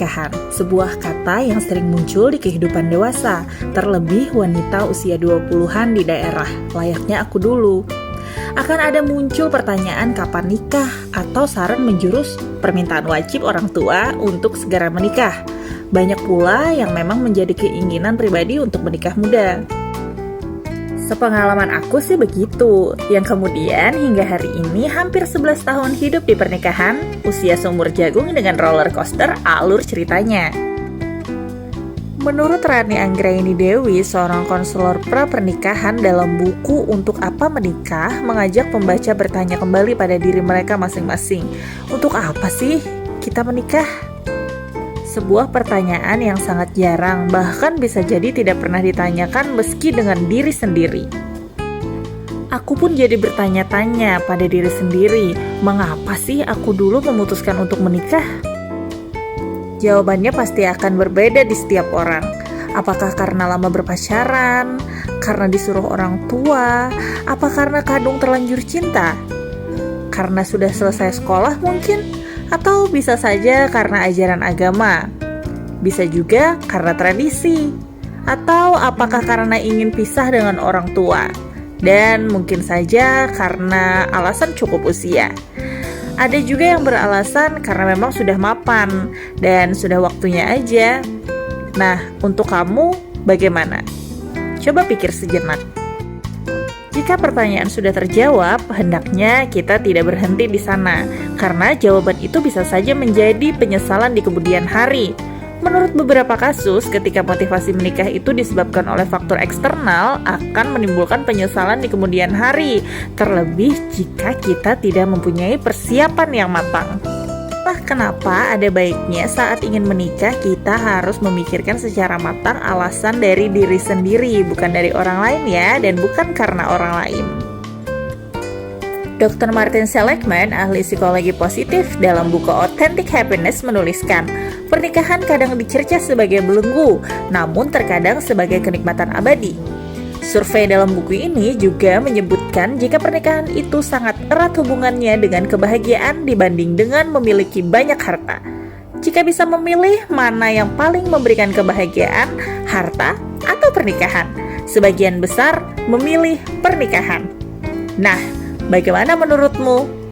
pernikahan, sebuah kata yang sering muncul di kehidupan dewasa, terlebih wanita usia 20-an di daerah, layaknya aku dulu. Akan ada muncul pertanyaan kapan nikah atau saran menjurus permintaan wajib orang tua untuk segera menikah. Banyak pula yang memang menjadi keinginan pribadi untuk menikah muda. Sepengalaman aku sih begitu, yang kemudian hingga hari ini hampir 11 tahun hidup di pernikahan, usia seumur jagung dengan roller coaster alur ceritanya. Menurut Rani Anggraini Dewi, seorang konselor pra-pernikahan, dalam buku Untuk Apa Menikah, mengajak pembaca bertanya kembali pada diri mereka masing-masing. Untuk apa sih kita menikah? Sebuah pertanyaan yang sangat jarang, bahkan bisa jadi tidak pernah ditanyakan meski dengan diri sendiri. Aku pun jadi bertanya-tanya pada diri sendiri, mengapa sih aku dulu memutuskan untuk menikah? Jawabannya pasti akan berbeda di setiap orang. Apakah karena lama berpacaran, karena disuruh orang tua, apa karena kadung terlanjur cinta? Karena sudah selesai sekolah mungkin? Atau bisa saja karena ajaran agama, bisa juga karena tradisi, atau apakah karena ingin pisah dengan orang tua, dan mungkin saja karena alasan cukup usia. Ada juga yang beralasan karena memang sudah mapan dan sudah waktunya aja. Nah, untuk kamu bagaimana? Coba pikir sejenak. Jika pertanyaan sudah terjawab, hendaknya kita tidak berhenti di sana, karena jawaban itu bisa saja menjadi penyesalan di kemudian hari. Menurut beberapa kasus, ketika motivasi menikah itu disebabkan oleh faktor eksternal, akan menimbulkan penyesalan di kemudian hari, terlebih jika kita tidak mempunyai persiapan yang matang. Nah, kenapa ada baiknya saat ingin menikah kita harus memikirkan secara matang alasan dari diri sendiri, bukan dari orang lain ya, dan bukan karena orang lain. Dr. Martin Seligman, ahli psikologi positif, dalam buku Authentic Happiness menuliskan, pernikahan kadang dicerca sebagai belenggu, namun terkadang sebagai kenikmatan abadi. Survei dalam buku ini juga menyebutkan jika pernikahan itu sangat erat hubungannya dengan kebahagiaan dibanding dengan memiliki banyak harta. Jika bisa memilih mana yang paling memberikan kebahagiaan, harta atau pernikahan, sebagian besar memilih pernikahan. Nah, bagaimana menurutmu?